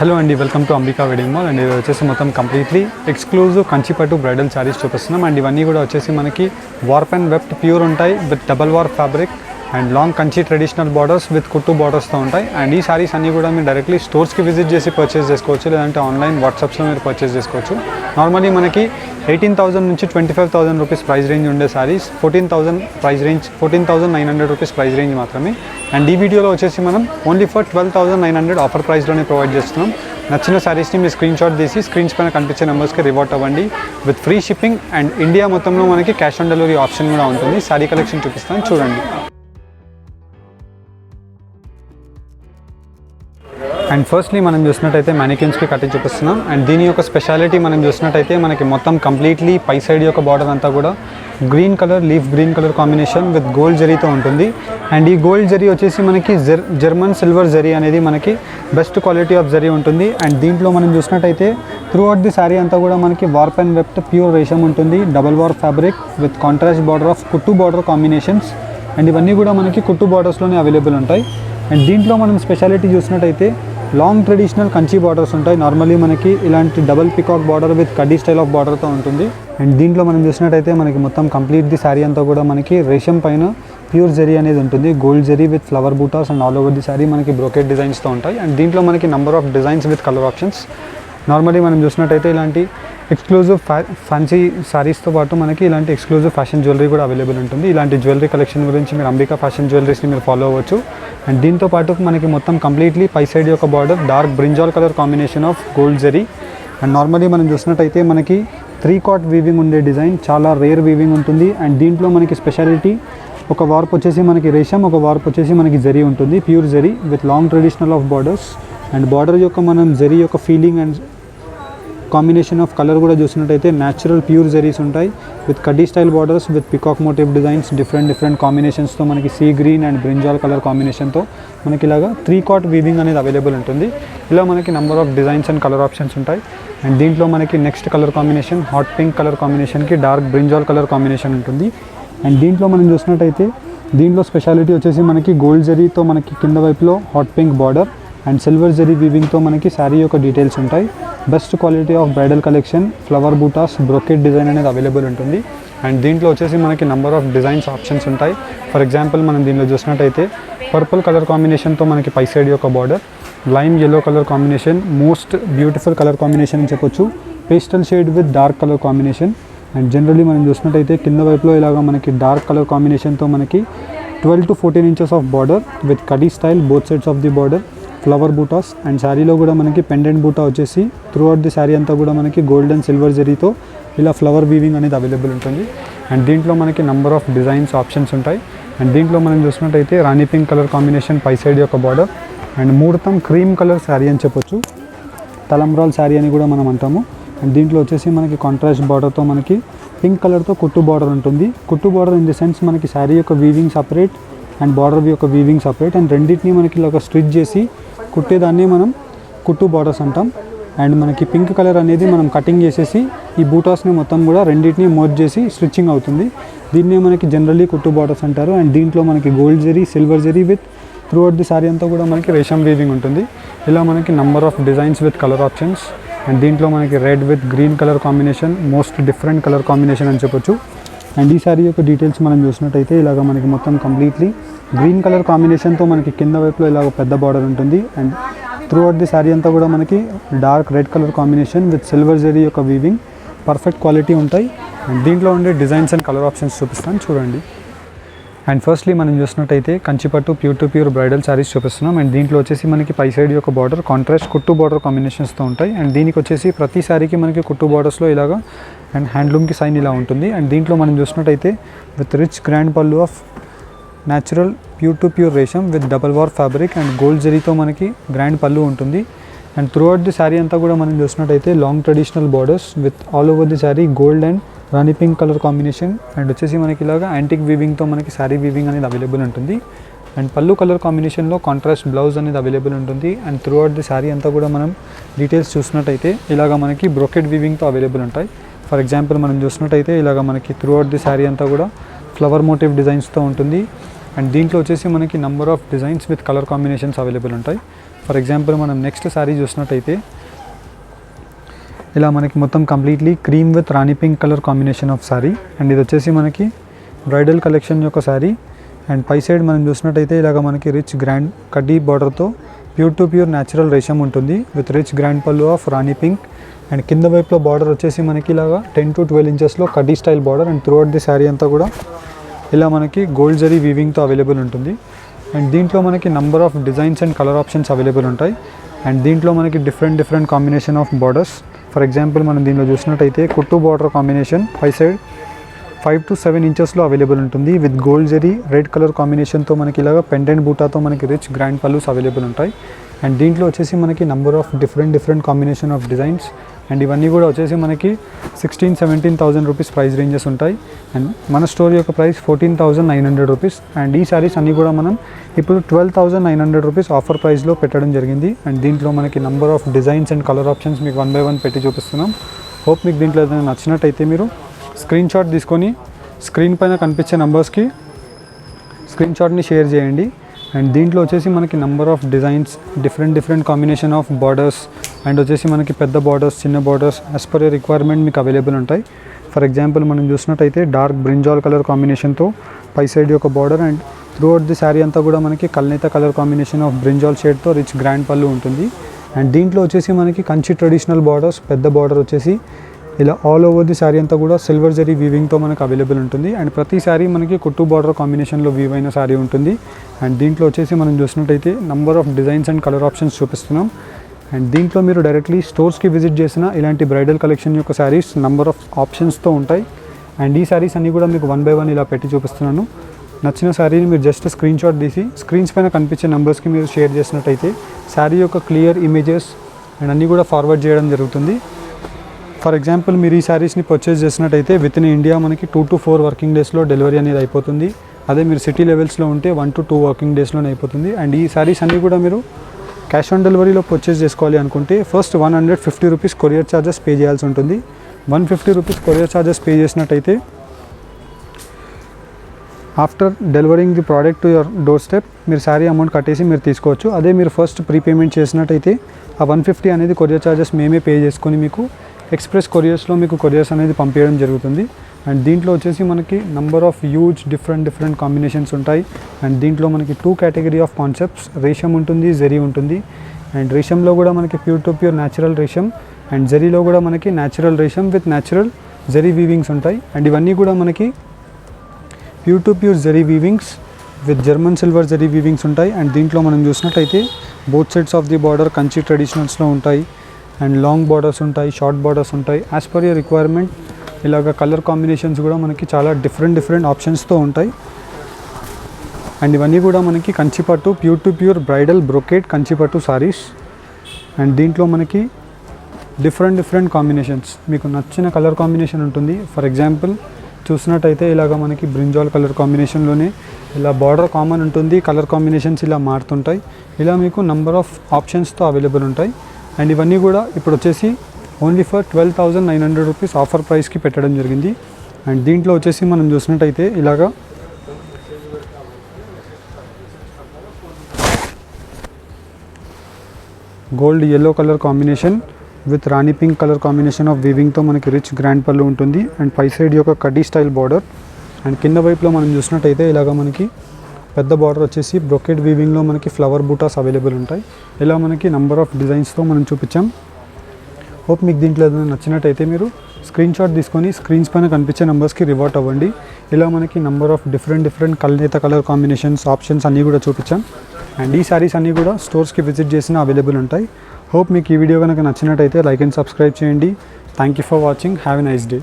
Hello అండి, welcome to Ambika wedding mall. And ఇది వచ్చేసి మొత్తం కంప్లీట్లీ ఎక్స్క్లూజివ్ కంచిపట్టు బ్రైడల్ శారీస్ చూపిస్తున్నాం. అండ్ ఇవన్నీ కూడా వచ్చేసి మనకి వార్ప్ అండ్ వెబ్ట్ ప్యూర్ ఉంటాయి with double warp fabric and long Kanchi traditional borders with కుట్టు బార్డర్స్తో ఉంటాయి. అండ్ ఈ శారీస్ అన్నీ కూడా మీరు డైరెక్ట్లీ స్టోర్స్కి విజిట్ చేసి పర్చేస్ చేసుకోవచ్చు, లేదంటే ఆన్లైన్ వాట్సాప్స్లో మీరు పర్చేస్ చేసుకోవచ్చు. నార్మల్లీ మనకి 18,000 నుంచి 25,000 రూపీస్ ప్రైస్ రేంజ్ ఉండే శారీస్ 14,900 రూపీస్ ప్రైస్ రేంజ్ మాత్రమే. అండ్ ఈ వీడియోలో వచ్చేసి మనం ఓన్లీ ఫర్ 12,900 ఆఫర్ ప్రైస్లోనే ప్రొవైడ్ చేస్తున్నాం. నచ్చిన శారీస్ని మీ స్క్రీన్ షాట్ తీసి స్క్రీన్స్ పైన కనిపించే నెంబర్స్కి రివార్ట్ అవ్వండి with free shipping. And India మొత్తంలో మనకి క్యాష్ ఆన్ డెలివరీ ఆప్షన్ కూడా ఉంటుంది. శారీ కలెక్షన్ చూపిస్తాను, చూడండి. అండ్ ఫస్ట్లీ మనం చూసినట్టయితే మ్యానిక్యూన్స్కి కట్టి చూపిస్తున్నాం. అండ్ దీని యొక్క స్పెషాలిటీ మనం చూసినట్టయితే మనకి మొత్తం కంప్లీట్లీ పై సైడ్ యొక్క బార్డర్ అంతా కూడా green colour, leaf green colour combination with gold జరీతో ఉంటుంది. అండ్ ఈ గోల్డ్ జరీ వచ్చేసి మనకి జర్మన్ సిల్వర్ జరీ అనేది మనకి బెస్ట్ క్వాలిటీ ఆఫ్ జరీ ఉంటుంది. అండ్ దీంట్లో మనం చూసినట్టయితే త్రూ అవుట్ ది శారీ అంతా కూడా మనకి వార్ప్ అండ్ వెబ్ట్ ప్యూర్ రేషం ఉంటుంది, double warp fabric with contrast border of కుట్టు బార్డర్ కాంబినేషన్స్. అండ్ ఇవన్నీ కూడా మనకి కుట్టు బార్డర్స్లోనే అవైలబుల్ ఉంటాయి. అండ్ దీంట్లో మనం స్పెషాలిటీ చూసినట్టయితే లాంగ్ ట్రెడిషనల్ కంచి బార్డర్స్ ఉంటాయి. నార్మల్లీ మనకి ఇలాంటి డబల్ పికాక్ బార్డర్ విత్ కడ్డీ స్టైల్ ఆఫ్ బార్డర్తో ఉంటుంది. అండ్ దీంట్లో మనం చూసినట్టయితే మనకి మొత్తం కంప్లీట్ ది శారీ అంతా కూడా మనకి రేషం పైన ప్యూర్ జరీ అనేది ఉంటుంది, gold zari with flower buttas. And all over the sari మనకి బ్రోకెట్ డిజైన్స్తో ఉంటాయి. అండ్ దీంట్లో మనకి number of designs with colour options. Normally మనం చూసినట్టయితే ఇలాంటి ఎక్స్క్లూజివ్ ఫ్యాన్సీ శారీస్తో పాటు మనకి ఇలాంటి ఎక్స్క్లూజివ్ ఫ్యాషన్ జ్యువెలరీ కూడా అవైలబుల్ ఉంటుంది. ఇలాంటి జ్యువెలరీ కలెక్షన్ గురించి మీరు అంబికా ఫ్యాషన్ జ్యువెలరీస్ని మీరు ఫాలో అవ్వచ్చు. అండ్ దీంతో పాటు మనకి మొత్తం కంప్లీట్లీ పై సైడ్ యొక్క border dark brinjal colour combination of gold zari. And normally మనం చూసినట్టయితే మనకి 3/4 వీవింగ్ ఉండే డిజైన్ చాలా రేర్ వీవింగ్ ఉంటుంది. అండ్ దీంట్లో మనకి స్పెషాలిటీ ఒక వార్ప్ వచ్చేసి మనకి రేషం, ఒక వార్ప్ వచ్చేసి మనకి జరీ ఉంటుంది, pure zari with long traditional of borders. And border యొక్క మనం జరీ యొక్క feeling and combination of colour కూడా చూసినట్టయితే న్యాచురల్ ప్యూర్ జరీస్ ఉంటాయి విత్ కడ్డీ style borders with peacock motive designs, different కాంబినేషన్స్తో మనకి sea green and brinjal colour కాంబినేషన్తో మనకి ఇలాగా 3/4 వీవింగ్ అనేది అవైలబుల్ ఉంటుంది. ఇలా మనకి number of designs and colour options ఉంటాయి. అండ్ దీంట్లో మనకి next colour combination hot pink colour కాంబినేషన్కి డార్క్ బ్రింజాల్ కలర్ కాంబినేషన్ ఉంటుంది. అండ్ దీంట్లో మనం చూసినట్టయితే దీంట్లో స్పెషాలిటీ వచ్చేసి మనకి గోల్డ్ జరీతో మనకి కింద వైపులో hot pink border and silver zari వీవింగ్తో మనకి శారీ యొక్క డీటెయిల్స్ ఉంటాయి. Best quality of bridal collection, flower butas, brocade design అనేది అవైలబుల్ ఉంటుంది. అండ్ దీంట్లో వచ్చేసి మనకి నెంబర్ ఆఫ్ డిజైన్స్ ఆప్షన్స్ ఉంటాయి. ఫర్ ఎగ్జాంపుల్ మనం దీనిలో చూసినట్టయితే పర్పుల్ కలర్ కాంబినేషన్తో మనకి పై సైడ్ యొక్క border, lime yellow colour combination most beautiful colour combination అని చెప్పొచ్చు, pastel shade with dark colour combination. And generally మనం చూసినట్టయితే కింద వైపులో ఇలాగా మనకి డార్క్ కలర్ కాంబినేషన్తో మనకి 12 to 14 inches of border with khadi style both sides of the border, flower buttas. And శారీలో కూడా మనకి పెండెంట్ బూటా వచ్చేసి త్రూ అవుట్ ది శారీ అంతా కూడా మనకి గోల్డ్ అండ్ సిల్వర్ జరీతో ఇలా ఫ్లవర్ వీవింగ్ అనేది అవైలబుల్ ఉంటుంది. అండ్ దీంట్లో మనకి నెంబర్ ఆఫ్ డిజైన్స్ ఆప్షన్స్ ఉంటాయి. అండ్ దీంట్లో మనం చూసినట్టయితే రాణి పింక్ కలర్ కాంబినేషన్ పై సైడ్ యొక్క బార్డర్ అండ్ ముహూర్తం క్రీమ్ కలర్ శారీ అని చెప్పొచ్చు, తలంబ్రాల్ శారీ అని కూడా మనం అంటాము. అండ్ దీంట్లో వచ్చేసి మనకి కాంట్రాస్ట్ బార్డర్తో మనకి పింక్ కలర్తో కుట్టు బార్డర్ ఉంటుంది. కుట్టు బార్డర్ ఇన్ ది సెన్స్ మనకి శారీ యొక్క వీవింగ్ సపరేట్ అండ్ బార్డర్ యొక్క వీవింగ్ సపరేట్. అండ్ రెండింటిని మనకి ఇలా స్టిచ్ చేసి కుట్టేదాన్ని మనం కుట్టు బార్డర్స్ అంటాం. అండ్ మనకి పింక్ కలర్ అనేది మనం కటింగ్ చేసేసి ఈ బూటాస్ని మొత్తం కూడా రెండింటిని మోజ్ చేసి స్టిచ్చింగ్ అవుతుంది. దీన్నే మనకి జనరల్లీ కుట్టు బార్డర్స్ అంటారు. అండ్ దీంట్లో మనకి gold zari, silver zari with through out the sari అంతా కూడా మనకి రేషం వీవింగ్ ఉంటుంది. ఇలా మనకి number of designs with colour options. And దీంట్లో మనకి red with green colour combination most different colour combination అని చెప్పొచ్చు. అండ్ ఈ శారీ యొక్క డీటెయిల్స్ మనం చూసినట్టయితే ఇలాగ మనకి మొత్తం కంప్లీట్లీ గ్రీన్ కలర్ కాంబినేషన్తో మనకి కింద వైపులో ఇలాగ పెద్ద బార్డర్ ఉంటుంది. And throughout the sari అంతా కూడా మనకి dark red colour combination with silver zari యొక్క వీవింగ్ పర్ఫెక్ట్ క్వాలిటీ ఉంటాయి. అండ్ దీంట్లో ఉండే డిజైన్స్ అండ్ కలర్ ఆప్షన్స్ చూపిస్తాను, చూడండి. అండ్ ఫస్ట్లీ మనం చూసినట్టయితే కంచిపట్టు pure to pure bridal sarees చూపిస్తున్నాం. అండ్ దీంట్లో వచ్చేసి మనకి పై సైడ్ యొక్క బార్డర్ కాంట్రాస్ట్ కుట్టు బార్డర్ కాంబినేషన్స్తో ఉంటాయి. అండ్ దీనికి వచ్చేసి ప్రతి శారీకి మనకి కుట్టు బార్డర్స్లో ఇలాగా అండ్ హ్యాండ్లూమ్కి సైన్ ఇలా ఉంటుంది. అండ్ దీంట్లో మనం చూసినట్టయితే విత్ రిచ్ గ్రాండ్ పళ్ళు of natural pure to pure రేషం with double warp fabric and gold జరీతో మనకి గ్రాండ్ పళ్ళు ఉంటుంది. And throughout the sari అంతా కూడా మనం చూసినట్టయితే long traditional borders with all over the sari gold and రాణి పింక్ కలర్ కాంబినేషన్. అండ్ వచ్చేసి మనకి ఇలాగా యాంటిక్ వీవింగ్తో మనకి శారీ వీవింగ్ అనేది అవైలబుల్ ఉంటుంది. అండ్ పళ్ళు కలర్ కాంబినేషన్లో కాంట్రాస్ట్ బ్లౌజ్ అనేది అవైలబుల్ ఉంటుంది. And throughout the sari అంతా కూడా మనం డీటెయిల్స్ చూసినట్టయితే ఇలాగా మనకి బ్రోకెట్ వీవింగ్తో అవైలబుల్ ఉంటాయి. ఫర్ ఎగ్జాంపుల్ మనం చూసినట్టయితే ఇలాగా మనకి త్రూ అవుట్ ది శారీ అంతా కూడా ఫ్లవర్ మోటివ్ డిజైన్స్తో ఉంటుంది. అండ్ దీంట్లో వచ్చేసి మనకి number of designs with colour combinations available ఉంటాయి. ఫర్ ఎగ్జాంపుల్ మనం నెక్స్ట్ శారీ చూసినట్టయితే ఇలా మనకి మొత్తం కంప్లీట్లీ క్రీమ్ విత్ రాణి pink colour combination of sari. And ఇది వచ్చేసి మనకి బ్రైడల్ కలెక్షన్ యొక్క శారీ. అండ్ పై సైడ్ మనం చూసినట్టయితే ఇలాగ మనకి రిచ్ గ్రాండ్ కడ్డీ బార్డర్తో ప్యూర్ టు ప్యూర్ న్యాచురల్ రేషం ఉంటుంది విత్ రిచ్ గ్రాండ్ పళ్ళు ఆఫ్ రాణి పింక్. అండ్ కింద వైపులో బార్డర్ వచ్చేసి మనకి ఇలాగా 10 to 12 ఇంచెస్లో కడ్డీ style border. And throughout the sari అంతా కూడా ఇలా మనకి గోల్డ్ జరీ వీవింగ్తో అవైలబుల్ ఉంటుంది. అండ్ దీంట్లో మనకి number of designs and colour options available ఉంటాయి. అండ్ దీంట్లో మనకి different combination of borders. For example మనం దీనిలో చూసినట్టయితే కుట్టు బార్డర్ కాంబినేషన్ పై సైడ్ 5 to 7 ఇంచెస్లో అవైలబుల్ ఉంటుంది with gold zari red colour కాంబినేషన్తో మనకి ఇలాగ పెండెంట్ బూటాతో మనకి రిచ్ గ్రాండ్ పల్లూస్ అవైలబుల్ ఉంటాయి. అండ్ దీంట్లో వచ్చేసి మనకి number of different combination of designs. And ఇవన్నీ కూడా వచ్చేసి మనకి 16,000-17,000 రూపీస్ ప్రైస్ రేంజెస్ ఉంటాయి. అండ్ మన స్టోర్ యొక్క ప్రైస్ 14,900 రూపీస్. అండ్ ఈ శారీస్ అన్నీ కూడా మనం ఇప్పుడు 12,900 రూపీస్ ఆఫర్ ప్రైస్లో పెట్టడం జరిగింది. అండ్ దీంట్లో మనకి number of designs and colour options మీకు 1 by 1 పెట్టి చూపిస్తున్నాం. హోప్ మీకు దీంట్లో ఏదైనా నచ్చినట్టయితే మీరు స్క్రీన్ షాట్ తీసుకొని స్క్రీన్ పైన కనిపించే నంబర్స్కి స్క్రీన్ షాట్ని షేర్ చేయండి. అండ్ దీంట్లో వచ్చేసి మనకి number of designs different combination of borders and వచ్చేసి మనకి పెద్ద బార్డర్స్ చిన్న borders as per your requirement మీకు అవైలబుల్ ఉంటాయి. ఫర్ ఎగ్జాంపుల్ మనం చూసినట్టయితే డార్క్ బ్రింజాల్ కలర్ కాంబినేషన్తో పై సైడ్ యొక్క border and throughout the sari అంతా కూడా మనకి కల్నేత కలర్ కాంబినేషన్ ఆఫ్ బ్రింజాల్ షేడ్తో రిచ్ గ్రాండ్ పళ్ళు ఉంటుంది. అండ్ దీంట్లో వచ్చేసి మనకి కంచి ట్రెడిషనల్ బార్డర్స్ పెద్ద బార్డర్ వచ్చేసి ఇలా ఆల్ ఓవర్ ది శారీ అంతా కూడా సిల్వర్ జరీ వీవింగ్తో మనకు అవైలబుల్ ఉంటుంది. అండ్ ప్రతి శారీ మనకి కుట్టు బార్డర్ కాంబినేషన్లో వీవ్ అయిన శారీ ఉంటుంది. అండ్ దీంట్లో వచ్చేసి మనం చూసినట్టయితే number of designs and colour options చూపిస్తున్నాం. అండ్ దీంట్లో మీరు డైరెక్ట్లీ స్టోర్స్కి విజిట్ చేసిన ఇలాంటి బ్రైడల్ కలెక్షన్ యొక్క శారీస్ నంబర్ ఆఫ్ ఆప్షన్స్తో ఉంటాయి. అండ్ ఈ శారీస్ అన్నీ కూడా మీకు 1 by 1 ఇలా పెట్టి చూపిస్తున్నాను. నచ్చిన శారీని మీరు జస్ట్ స్క్రీన్ షాట్ తీసి స్క్రీన్స్ పైన కనిపించే నెంబర్స్కి మీరు షేర్ చేసినట్టయితే శారీ యొక్క క్లియర్ ఇమేజెస్ అండ్ అన్నీ కూడా ఫార్వర్డ్ చేయడం జరుగుతుంది. ఫర్ ఎగ్జాంపుల్ మీరు ఈ శారీస్ని పర్చేస్ చేసినట్టయితే విత్ ఇన్ ఇండియా మనకి 2 to 4 వర్కింగ్ డేస్లో డెలివరీ అనేది అయిపోతుంది. అదే మీరు సిటీ లెవెల్స్లో ఉంటే 1 to 2 వర్కింగ్ డేస్లోనే అయిపోతుంది. అండ్ ఈ శారీస్ అన్నీ కూడా మీరు క్యాష్ ఆన్ డెలివరీలో పర్చేస్ చేసుకోవాలి అనుకుంటే first 150 rupees courier charges pay చేయాల్సి ఉంటుంది. 150 రూపీస్ కొరియర్ ఛార్జెస్ పే చేసినట్టయితే after delivering the product to your door step మీరు శారీ అమౌంట్ కట్టేసి మీరు తీసుకోవచ్చు. అదే మీరు ఫస్ట్ ప్రీపేమెంట్ చేసినట్టయితే ఆ 150 అనేది కొరియర్ ఛార్జెస్ మేమే పే చేసుకొని మీకు ఎక్స్ప్రెస్ కొరియర్స్లో మీకు కొరియర్స్ అనేది పంపించడం జరుగుతుంది. అండ్ దీంట్లో వచ్చేసి మనకి number of huge different combinations ఉంటాయి. అండ్ దీంట్లో మనకి 2 కేటగిరీ ఆఫ్ కాన్సెప్ట్స్ రేషం ఉంటుంది జరీ ఉంటుంది. అండ్ రేషంలో కూడా మనకి ప్యూర్ టు ప్యూర్ న్యాచురల్ రేషం అండ్ జరీలో కూడా మనకి న్యాచురల్ రేషం విత్ న్యాచురల్ జరీ వీవింగ్స్ ఉంటాయి. అండ్ ఇవన్నీ కూడా మనకి pure to pure zari weavings with German silver zari weavings ఉంటాయి. అండ్ దీంట్లో మనం చూసినట్టయితే both sides of the border Kanchi ట్రెడిషనల్స్లో ఉంటాయి. అండ్ లాంగ్ బార్డర్స్ ఉంటాయి షార్ట్ బార్డర్స్ ఉంటాయి యాజ్ పర్ యర్ రిక్వైర్మెంట్. ఇలాగ కలర్ కాంబినేషన్స్ కూడా మనకి చాలా డిఫరెంట్ ఆప్షన్స్తో ఉంటాయి. అండ్ ఇవన్నీ కూడా మనకి కంచిపట్టు pure to pure bridal brocade కంచిపట్టు సారీస్. అండ్ దీంట్లో మనకి డిఫరెంట్ కాంబినేషన్స్ మీకు నచ్చిన కలర్ కాంబినేషన్ ఉంటుంది. ఫర్ ఎగ్జాంపుల్ చూసినట్టయితే ఇలాగ మనకి బ్రింజాల్ కలర్ కాంబినేషన్లోనే ఇలా బార్డర్ కామన్ ఉంటుంది కలర్ కాంబినేషన్స్ ఇలా మారుతుంటాయి. ఇలా మీకు నంబర్ ఆఫ్ ఆప్షన్స్తో అవైలబుల్ ఉంటాయి. అండ్ ఇవన్నీ కూడా ఇప్పుడు వచ్చేసి ఓన్లీ ఫర్ 12,900 రూపీస్ ఆఫర్ ప్రైస్కి పెట్టడం జరిగింది. అండ్ దీంట్లో వచ్చేసి మనం చూసినట్టయితే ఇలాగా gold yellow colour combination with రాణి పింక్ కలర్ కాంబినేషన్ ఆఫ్ వీవింగ్తో మనకి రిచ్ గ్రాండ్ పళ్ళు ఉంటుంది. అండ్ పై సైడ్ యొక్క కడ్డీ స్టైల్ బార్డర్. అండ్ కింద వైపులో మనం చూసినట్టయితే ఇలాగ మనకి పెద్ద బార్డర్ వచ్చేసి బ్రొకెట్ వీవింగ్లో మనకి ఫ్లవర్ బూటాస్ అవైలబుల్ ఉంటాయి. ఇలా మనకి నంబర్ ఆఫ్ డిజైన్స్తో మనం చూపించాం. హోప్ మీకు దీంట్లో ఏదైనా నచ్చినట్టయితే మీరు స్క్రీన్ షాట్ తీసుకొని స్క్రీన్స్ పైన కనిపించే నెంబర్స్కి రివర్ట్ అవ్వండి. ఇలా మనకి నంబర్ ఆఫ్ డిఫరెంట్ కల్నేత కలర్ కాంబినేషన్స్ ఆప్షన్స్ అన్నీ కూడా చూపించాం. అండ్ ఈ శారీస్ అన్నీ కూడా స్టోర్స్కి విజిట్ చేసిన అవైలబుల్ ఉంటాయి. హోప్ మీకు ఈ వీడియో కనుక నచ్చినట్టయితే లైక్ అండ్ సబ్స్క్రైబ్ చేయండి. Thank you for watching. Have a nice day.